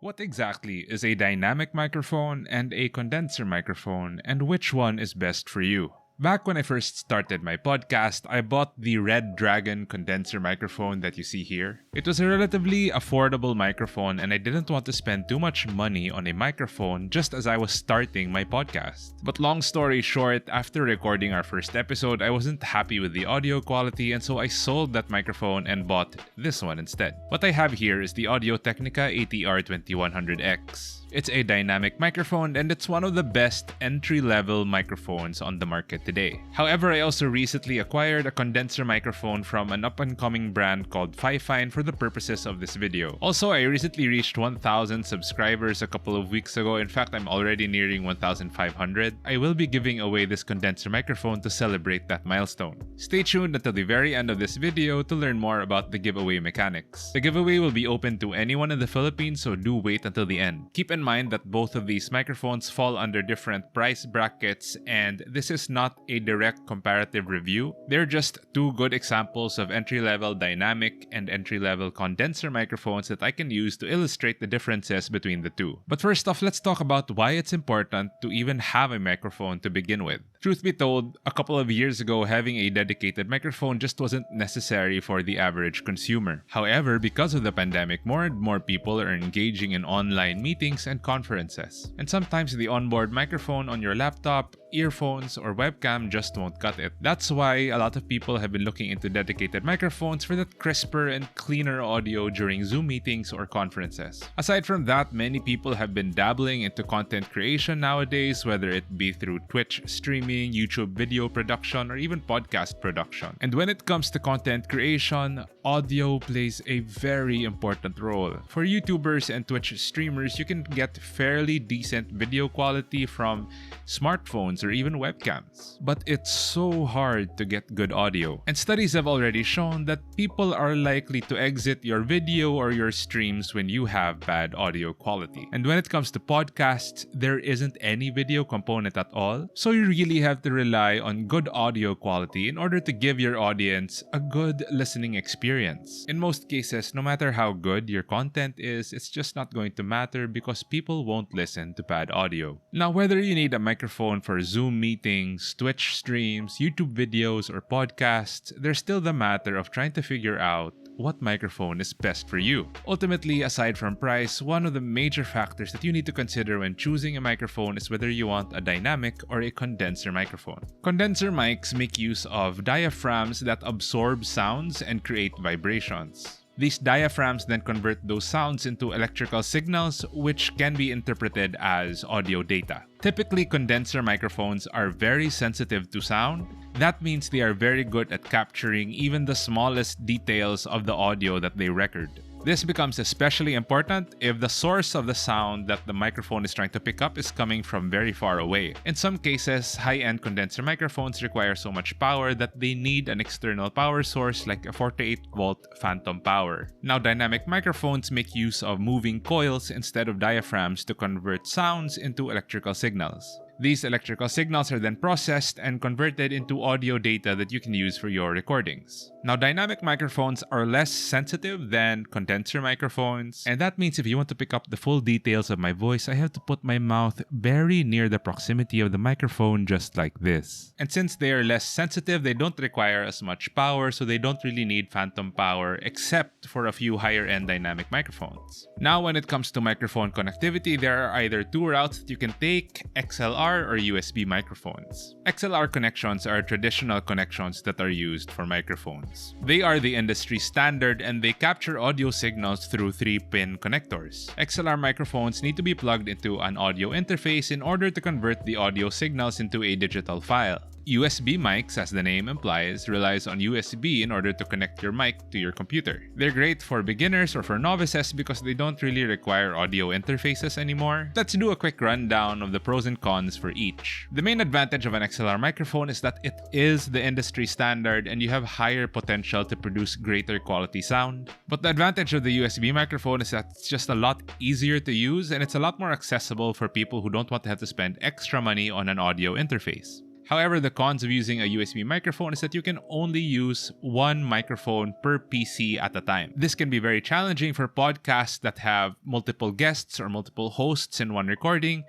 What exactly is a dynamic microphone and a condenser microphone, and which one is best for you? Back when I first started my podcast, I bought the Red Dragon condenser microphone that you see here. It was a relatively affordable microphone and I didn't want to spend too much money on a microphone just as I was starting my podcast. But long story short, after recording our first episode, I wasn't happy with the audio quality and so I sold that microphone and bought this one instead. What I have here is the Audio Technica Atr 2100X. It's a dynamic microphone and it's one of the best entry-level microphones on the market today. However, I also recently acquired a condenser microphone from an up-and-coming brand called Fifine for the purposes of this video. Also, I recently reached 1,000 subscribers a couple of weeks ago. In fact, I'm already nearing 1,500. I will be giving away this condenser microphone to celebrate that milestone. Stay tuned until the very end of this video to learn more about the giveaway mechanics. The giveaway will be open to anyone in the Philippines, so do wait until the end. Keep in mind that both of these microphones fall under different price brackets and this is not a direct comparative review. They're just two good examples of entry-level dynamic and entry-level condenser microphones that I can use to illustrate the differences between the two. But first off, let's talk about why it's important to even have a microphone to begin with. Truth be told, a couple of years ago, having a dedicated microphone just wasn't necessary for the average consumer. However, because of the pandemic, more and more people are engaging in online meetings and conferences. And sometimes the onboard microphone on your laptop, earphones, or webcam just won't cut it. That's why a lot of people have been looking into dedicated microphones for that crisper and cleaner audio during Zoom meetings or conferences. Aside from that, many people have been dabbling into content creation nowadays, whether it be through Twitch streaming, YouTube video production, or even podcast production. And when it comes to content creation, audio plays a very important role. For YouTubers and Twitch streamers, you can get fairly decent video quality from smartphones or even webcams. But it's so hard to get good audio. And studies have already shown that people are likely to exit your video or your streams when you have bad audio quality. And when it comes to podcasts, there isn't any video component at all. So you really have to rely on good audio quality in order to give your audience a good listening experience. In most cases, no matter how good your content is, it's just not going to matter because people won't listen to bad audio. Now, whether you need a microphone for Zoom meetings, Twitch streams, YouTube videos, or podcasts, there's still the matter of trying to figure out what microphone is best for you. Ultimately, aside from price, one of the major factors that you need to consider when choosing a microphone is whether you want a dynamic or a condenser microphone. Condenser mics make use of diaphragms that absorb sounds and create vibrations. These diaphragms then convert those sounds into electrical signals, which can be interpreted as audio data. Typically, condenser microphones are very sensitive to sound. That means they are very good at capturing even the smallest details of the audio that they record. This becomes especially important if the source of the sound that the microphone is trying to pick up is coming from very far away. In some cases, high-end condenser microphones require so much power that they need an external power source like a 48-volt phantom power. Now, dynamic microphones make use of moving coils instead of diaphragms to convert sounds into electrical signals. These electrical signals are then processed and converted into audio data that you can use for your recordings. Now, dynamic microphones are less sensitive than condenser microphones, and that means if you want to pick up the full details of my voice, I have to put my mouth very near the proximity of the microphone just like this. And since they are less sensitive, they don't require as much power, so they don't really need phantom power except for a few higher-end dynamic microphones. Now, when it comes to microphone connectivity, there are either two routes that you can take: XLR or USB microphones. XLR connections are traditional connections that are used for microphones. They are the industry standard and they capture audio signals through 3-pin connectors. XLR microphones need to be plugged into an audio interface in order to convert the audio signals into a digital file. USB mics, as the name implies, relies on USB in order to connect your mic to your computer. They're great for beginners or for novices because they don't really require audio interfaces anymore. Let's do a quick rundown of the pros and cons for each. The main advantage of an XLR microphone is that it is the industry standard and you have higher potential to produce greater quality sound. But the advantage of the USB microphone is that it's just a lot easier to use and it's a lot more accessible for people who don't want to have to spend extra money on an audio interface. However, the cons of using a USB microphone is that you can only use one microphone per PC at a time. This can be very challenging for podcasts that have multiple guests or multiple hosts in one recording.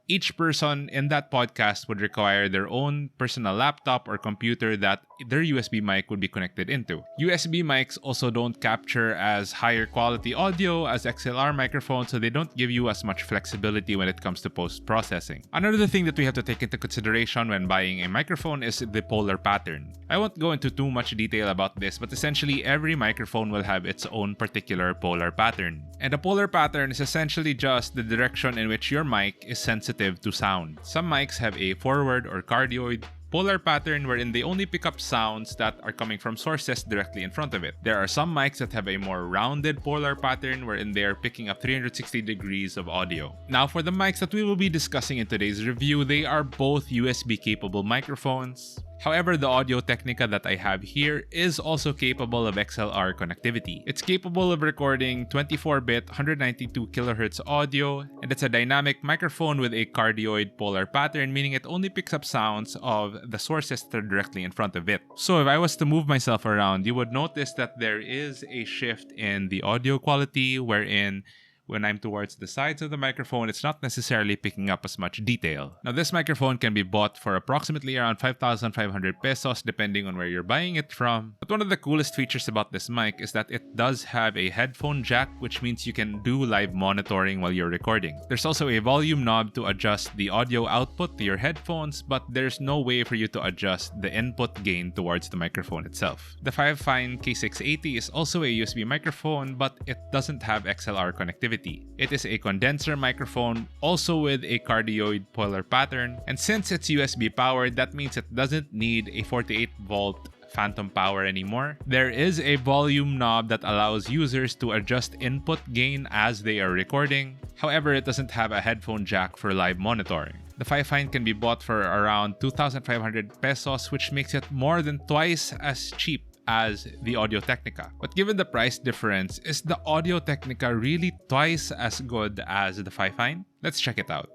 Each person in that podcast would require their own personal laptop or computer that their USB mic would be connected into. USB mics also don't capture as higher quality audio as XLR microphones, so they don't give you as much flexibility when it comes to post-processing. Another thing that we have to take into consideration when buying a microphone is the polar pattern. I won't go into too much detail about this, but essentially every microphone will have its own particular polar pattern. And a polar pattern is essentially just the direction in which your mic is sensitive to sound. Some mics have a forward or cardioid polar pattern wherein they only pick up sounds that are coming from sources directly in front of it. There are some mics that have a more rounded polar pattern wherein they are picking up 360 degrees of audio. Now for the mics that we will be discussing in today's review, they are both USB capable microphones. However, the Audio Technica that I have here is also capable of XLR connectivity. It's capable of recording 24-bit 192 kHz audio, and it's a dynamic microphone with a cardioid polar pattern, meaning it only picks up sounds of the sources that are directly in front of it. So if I was to move myself around, you would notice that there is a shift in the audio quality wherein when I'm towards the sides of the microphone, it's not necessarily picking up as much detail. Now, this microphone can be bought for approximately around 5,500 pesos depending on where you're buying it from. But one of the coolest features about this mic is that it does have a headphone jack, which means you can do live monitoring while you're recording. There's also a volume knob to adjust the audio output to your headphones, but there's no way for you to adjust the input gain towards the microphone itself. The Fifine K680 is also a USB microphone, but it doesn't have XLR connectivity. It is a condenser microphone, also with a cardioid polar pattern, and since it's USB powered, that means it doesn't need a 48-volt phantom power anymore. There is a volume knob that allows users to adjust input gain as they are recording. However, it doesn't have a headphone jack for live monitoring. The Fifine can be bought for around 2,500 pesos, which makes it more than twice as cheap as the Audio Technica. But given the price difference, is the Audio Technica really twice as good as the Fifine? Let's check it out.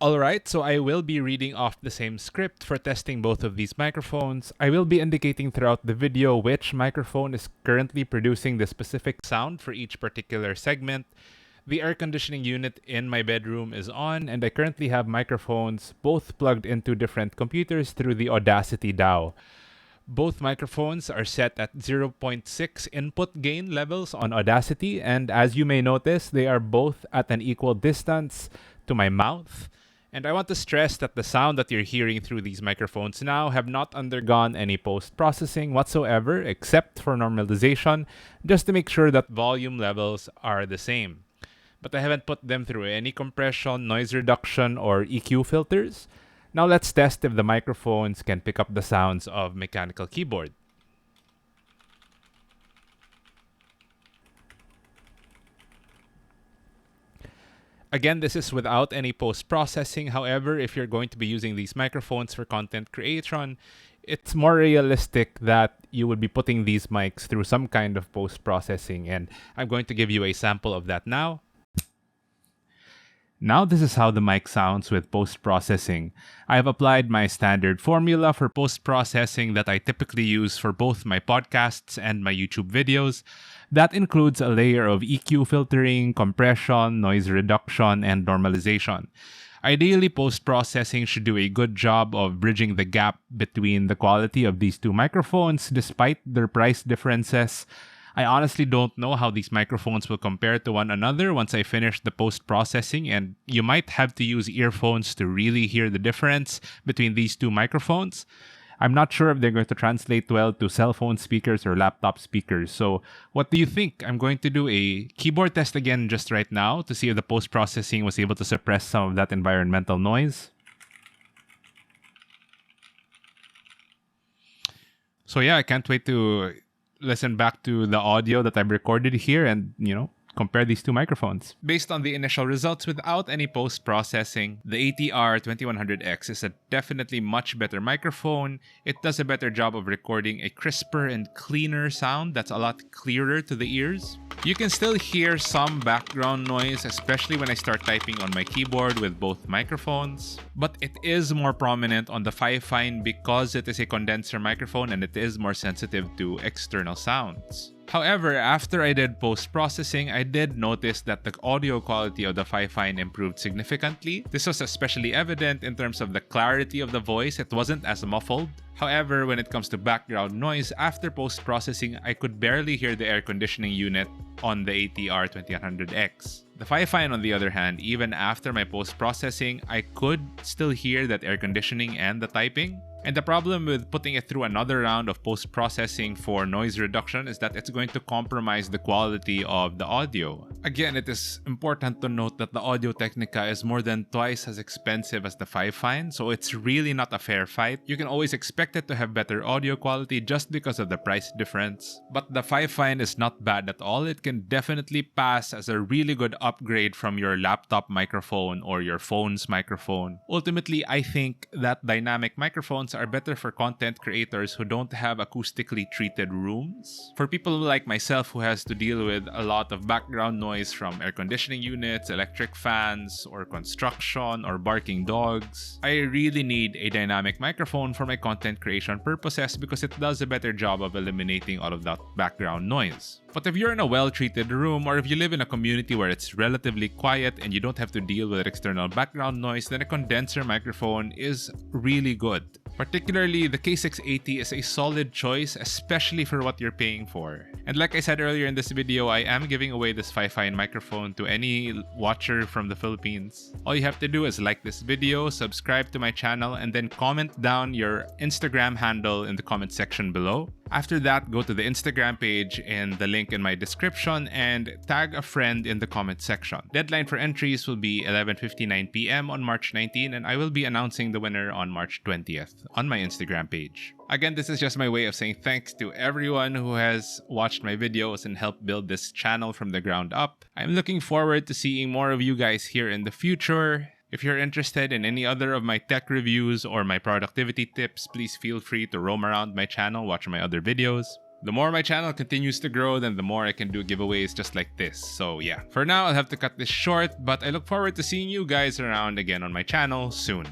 Alright, so I will be reading off the same script for testing both of these microphones. I will be indicating throughout the video which microphone is currently producing the specific sound for each particular segment. The air conditioning unit in my bedroom is on, and I currently have microphones both plugged into different computers through the Audacity DAW. Both microphones are set at 0.6 input gain levels on Audacity, and as you may notice, they are both at an equal distance to my mouth. And I want to stress that the sound that you're hearing through these microphones now have not undergone any post-processing whatsoever, except for normalization, just to make sure that volume levels are the same. But I haven't put them through any compression, noise reduction, or EQ filters. Now let's test if the microphones can pick up the sounds of mechanical keyboard. Again, this is without any post-processing. However, if you're going to be using these microphones for content creation, it's more realistic that you would be putting these mics through some kind of post-processing, and I'm going to give you a sample of that now. Now this is how the mic sounds with post-processing. I have applied my standard formula for post-processing that I typically use for both my podcasts and my YouTube videos. That includes a layer of EQ filtering, compression, noise reduction, and normalization. Ideally, post-processing should do a good job of bridging the gap between the quality of these two microphones despite their price differences. I honestly don't know how these microphones will compare to one another once I finish the post-processing, and you might have to use earphones to really hear the difference between these two microphones. I'm not sure if they're going to translate well to cell phone speakers or laptop speakers. So what do you think? I'm going to do a keyboard test again just right now to see if the post-processing was able to suppress some of that environmental noise. So yeah, I can't wait to listen back to the audio that I've recorded here and, compare these two microphones. Based on the initial results without any post-processing, the ATR 2100X is a definitely much better microphone. It does a better job of recording a crisper and cleaner sound that's a lot clearer to the ears. You can still hear some background noise, especially when I start typing on my keyboard with both microphones, but it is more prominent on the 5-fine because it is a condenser microphone and it is more sensitive to external sounds. However, after I did post-processing, I did notice that the audio quality of the 5-fine improved significantly. This was especially evident in terms of the clarity of the voice. It wasn't as muffled. However, when it comes to background noise, after post-processing, I could barely hear the air conditioning unit on the ATR 2100X. The 5-fine, on the other hand, even after my post-processing, I could still hear that air conditioning and the typing. And the problem with putting it through another round of post-processing for noise reduction is that it's going to compromise the quality of the audio. Again, it is important to note that the Audio Technica is more than twice as expensive as the 5-fine, so it's really not a fair fight. You can always expect it to have better audio quality just because of the price difference. But the 5-fine is not bad at all. It can definitely pass as a really good upgrade from your laptop microphone or your phone's microphone. Ultimately, I think that dynamic microphones are better for content creators who don't have acoustically treated rooms. For people like myself who has to deal with a lot of background noise from air conditioning units, electric fans, or construction, or barking dogs, I really need a dynamic microphone for my content creation purposes because it does a better job of eliminating all of that background noise. But if you're in a well-treated room or if you live in a community where it's relatively quiet and you don't have to deal with external background noise, then a condenser microphone is really good. Particularly, the K680 is a solid choice, especially for what you're paying for. And like I said earlier in this video, I am giving away this 5-fine microphone to any watcher from the Philippines. All you have to do is like this video, subscribe to my channel, and then comment down your Instagram handle in the comment section below. After that, go to the Instagram page in the link in my description and tag a friend in the comment section. Deadline for entries will be 11:59 p.m. on March 19, and I will be announcing the winner on March 20th on my Instagram page. Again, this is just my way of saying thanks to everyone who has watched my videos and helped build this channel from the ground up. I'm looking forward to seeing more of you guys here in the future. If you're interested in any other of my tech reviews or my productivity tips, please feel free to roam around my channel, watch my other videos. The more my channel continues to grow, then the more I can do giveaways just like this. So yeah, for now I'll have to cut this short, but I look forward to seeing you guys around again on my channel soon.